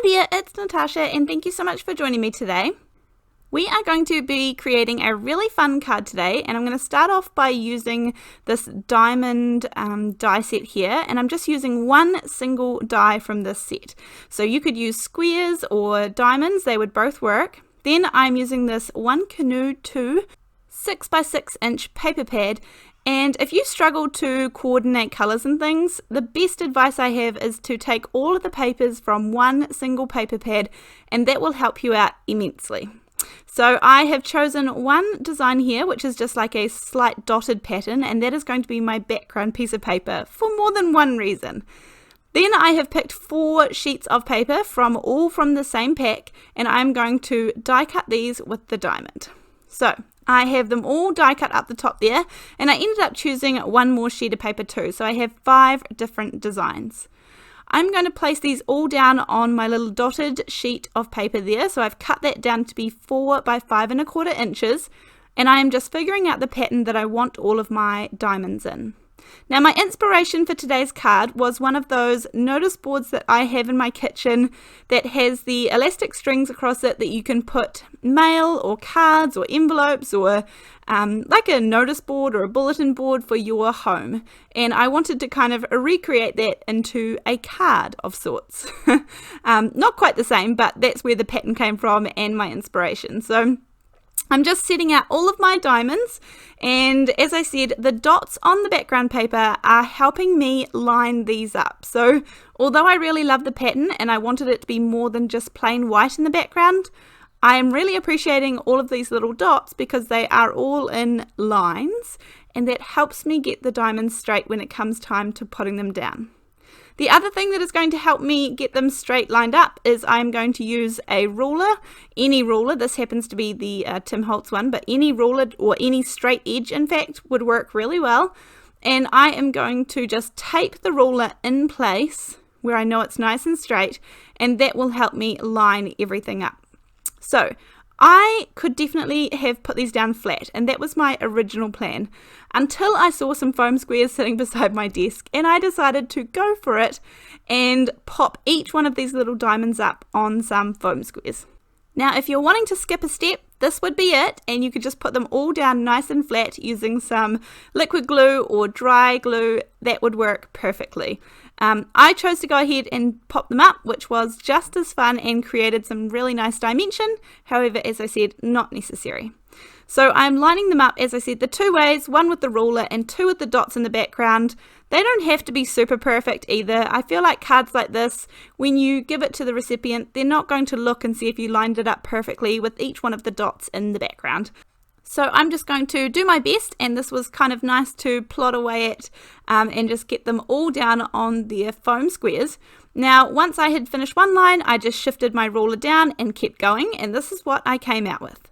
there, it's Natasha and thank you so much for joining me today. We are going to be creating a really fun card today, and I'm going to start off by using this diamond die set here, and I'm just using one single die from this set. So you could use squares or diamonds, they would both work. Then I'm using this one Canoe 2 6x6 inch paper pad, and if you struggle to coordinate colours and things, the best advice I have is to take all of the papers from one single paper pad, and that will help you out immensely. So I have chosen one design here, which is just like a slight dotted pattern, and that is going to be my background piece of paper for more than one reason. Then I have picked 4 sheets of paper all from the same pack, and I'm going to die cut these with the diamond. So I have them all die cut up the top there, and I ended up choosing one more sheet of paper too, so I have 5 different designs. I'm going to place these all down on my little dotted sheet of paper there, so I've cut that down to be 4 by 5¼ inches, and I am just figuring out the pattern that I want all of my diamonds in. Now my inspiration for today's card was one of those notice boards that I have in my kitchen that has the elastic strings across it that you can put mail or cards or envelopes or like a notice board or a bulletin board for your home, and I wanted to kind of recreate that into a card of sorts. Not quite the same, but that's where the pattern came from and my inspiration. So I'm just setting out all of my diamonds, and as I said, the dots on the background paper are helping me line these up. So although I really love the pattern and I wanted it to be more than just plain white in the background, I am really appreciating all of these little dots because they are all in lines, and that helps me get the diamonds straight when it comes time to putting them down. The other thing that is going to help me get them straight lined up is I'm going to use a ruler, any ruler. This happens to be the Tim Holtz one, but any ruler or any straight edge in fact would work really well. And I am going to just tape the ruler in place where I know it's nice and straight, and that will help me line everything up. So I could definitely have put these down flat, and that was my original plan, until I saw some foam squares sitting beside my desk, and I decided to go for it and pop each one of these little diamonds up on some foam squares. Now if you're wanting to skip a step, this would be it, and you could just put them all down nice and flat using some liquid glue or dry glue. That would work perfectly. I chose to go ahead and pop them up, which was just as fun and created some really nice dimension. However, as I said, not necessary. So I'm lining them up, as I said, the 2 ways, one with the ruler and 2 with the dots in the background. They don't have to be super perfect either. I feel like cards like this, when you give it to the recipient, they're not going to look and see if you lined it up perfectly with each one of the dots in the background. So I'm just going to do my best, and this was kind of nice to plot away at and just get them all down on their foam squares. Now once I had finished one line, I just shifted my ruler down and kept going, and this is what I came out with.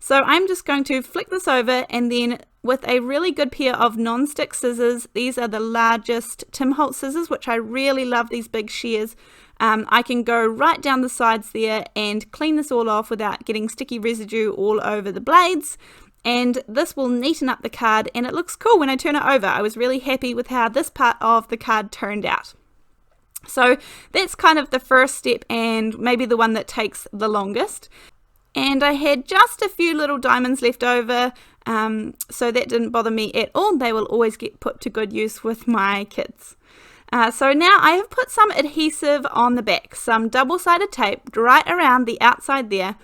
So I'm just going to flick this over, and then with a really good pair of non-stick scissors, these are the largest Tim Holtz scissors, which I really love, these big shears. I can go right down the sides there and clean this all off without getting sticky residue all over the blades, and this will neaten up the card, and it looks cool when I turn it over. I was really happy with how this part of the card turned out. So that's kind of the first step, and maybe the one that takes the longest. And I had just a few little diamonds left over, so that didn't bother me at all. They will always get put to good use with my kids. So now I have put some adhesive on the back, some double-sided tape right around the outside there,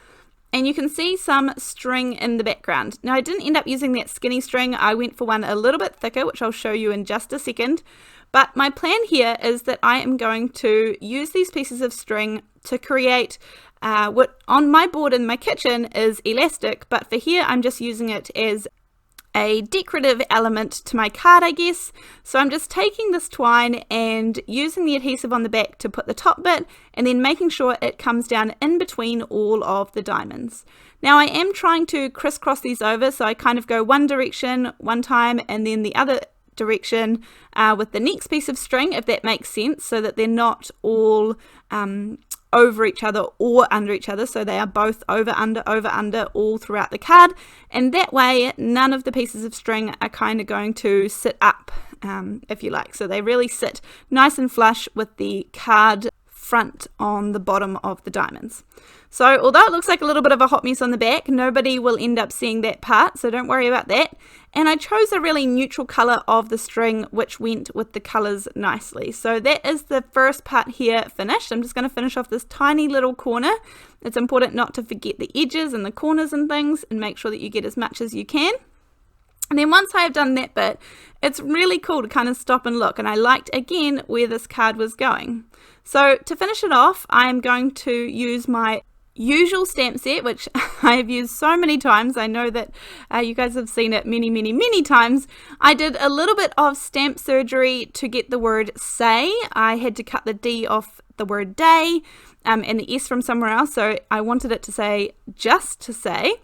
and you can see some string in the background. Now I didn't end up using that skinny string, I went for one a little bit thicker, which I'll show you in just a second. But my plan here is that I am going to use these pieces of string to create what on my board in my kitchen is elastic, but for here I'm just using it as a decorative element to my card, I guess. So I'm just taking this twine and using the adhesive on the back to put the top bit, and then making sure it comes down in between all of the diamonds. Now I am trying to crisscross these over, so I kind of go one direction one time and then the other direction with the next piece of string, if that makes sense, so that they're not all over each other or under each other, so they are both over under all throughout the card, and that way none of the pieces of string are kind of going to sit up, if you like, so they really sit nice and flush with the card front on the bottom of the diamonds. So although it looks like a little bit of a hot mess on the back, nobody will end up seeing that part, so don't worry about that. And I chose a really neutral color of the string, which went with the colors nicely. So that is the first part here finished. I'm just going to finish off this tiny little corner. It's important not to forget the edges and the corners and things, and make sure that you get as much as you can. And then once I have done that bit, it's really cool to kind of stop and look, and I liked again where this card was going. So to finish it off, I'm going to use my usual stamp set, which I have used so many times. I know that you guys have seen it many times. I did a little bit of stamp surgery to get the word say. I had to cut the D off the word day and the S from somewhere else, so I wanted it to say just to say.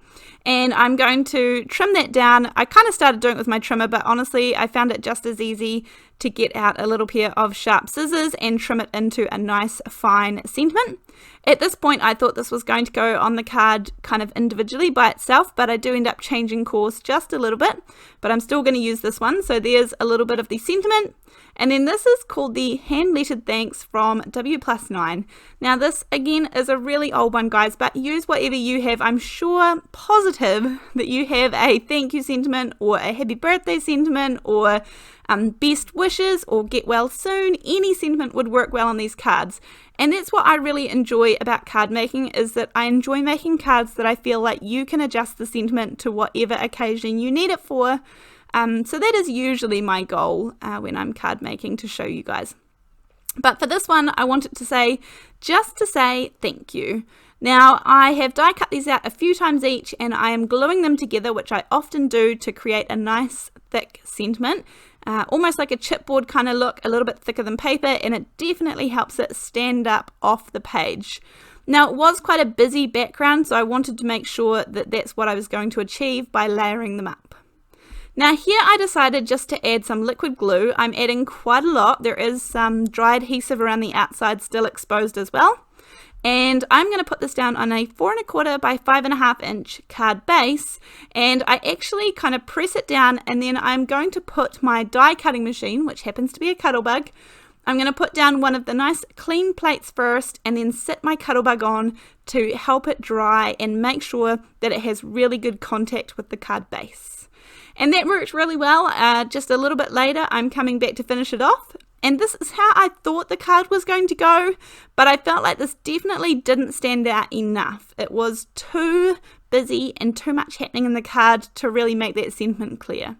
And I'm going to trim that down. I kind of started doing it with my trimmer, but honestly I found it just as easy to get out a little pair of sharp scissors and trim it into a nice fine sentiment. At this point I thought this was going to go on the card kind of individually by itself, but I do end up changing course just a little bit, but I'm still going to use this one. So there's a little bit of the sentiment, and then this is called the hand lettered thanks from W+9. Now this again is a really old one, guys, but use whatever you have. I'm sure positive that you have a thank you sentiment or a happy birthday sentiment or best wishes or get well soon. Any sentiment would work well on these cards, and that's what I really enjoy about card making, is that I enjoy making cards that I feel like you can adjust the sentiment to whatever occasion you need it for. So that is usually my goal when I'm card making, to show you guys. But for this one I want it to say just to say thank you. Now I have die cut these out a few times each, and I am gluing them together, which I often do to create a nice thick sentiment. Almost like a chipboard kind of look, a little bit thicker than paper, and it definitely helps it stand up off the page. Now it was quite a busy background, so I wanted to make sure that that's what I was going to achieve by layering them up. Now here I decided just to add some liquid glue. I'm adding quite a lot. There is some dry adhesive around the outside still exposed as well. And I'm going to put this down on a 4 1/4 by 5.5 inch card base, and I actually kind of press it down, and then I'm going to put my die cutting machine, which happens to be a Cuttlebug. I'm going to put down one of the nice clean plates first, and then sit my Cuttlebug on to help it dry and make sure that it has really good contact with the card base. And that worked really well. Just a little bit later I'm coming back to finish it off. And this is how I thought the card was going to go, but I felt like this definitely didn't stand out enough. It was too busy and too much happening in the card to really make that sentiment clear.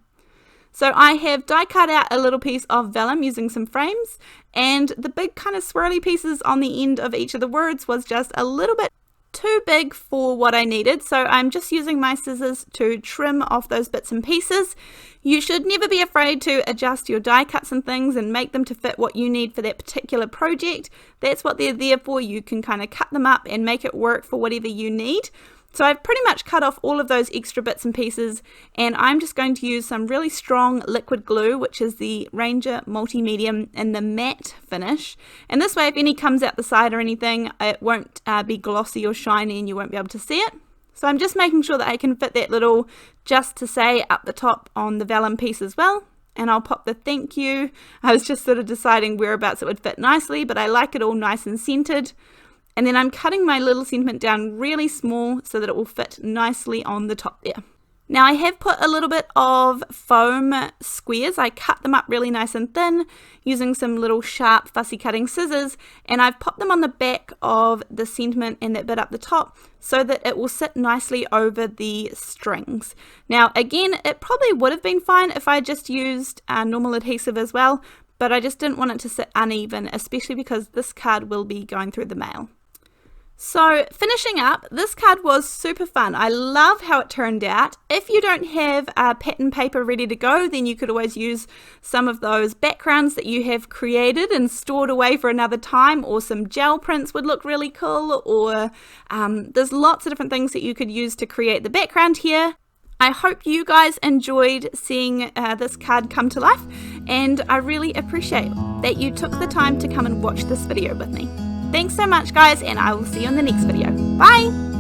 So I have die cut out a little piece of vellum using some frames, and the big kind of swirly pieces on the end of each of the words was just a little bit too big for what I needed, so I'm just using my scissors to trim off those bits and pieces. You should never be afraid to adjust your die cuts and things and make them to fit what you need for that particular project. That's what they're there for. You can kind of cut them up and make it work for whatever you need. So I've pretty much cut off all of those extra bits and pieces, and I'm just going to use some really strong liquid glue, which is the Ranger Multi-Medium in the matte finish. And this way, if any comes out the side or anything, it won't be glossy or shiny and you won't be able to see it. So I'm just making sure that I can fit that little just to say up the top on the vellum piece as well. And I'll pop the thank you. I was just sort of deciding whereabouts it would fit nicely, but I like it all nice and centered. And then I'm cutting my little sentiment down really small so that it will fit nicely on the top there. Now I have put a little bit of foam squares. I cut them up really nice and thin using some little sharp fussy cutting scissors, and I've popped them on the back of the sentiment and that bit up the top so that it will sit nicely over the strings. Now again, it probably would have been fine if I just used normal adhesive as well, but I just didn't want it to sit uneven, especially because this card will be going through the mail. So finishing up, this card was super fun. I love how it turned out. If you don't have pattern paper ready to go, then you could always use some of those backgrounds that you have created and stored away for another time, or some gel prints would look really cool, or there's lots of different things that you could use to create the background here. I hope you guys enjoyed seeing this card come to life, and I really appreciate that you took the time to come and watch this video with me. Thanks so much, guys, and I will see you in the next video. Bye!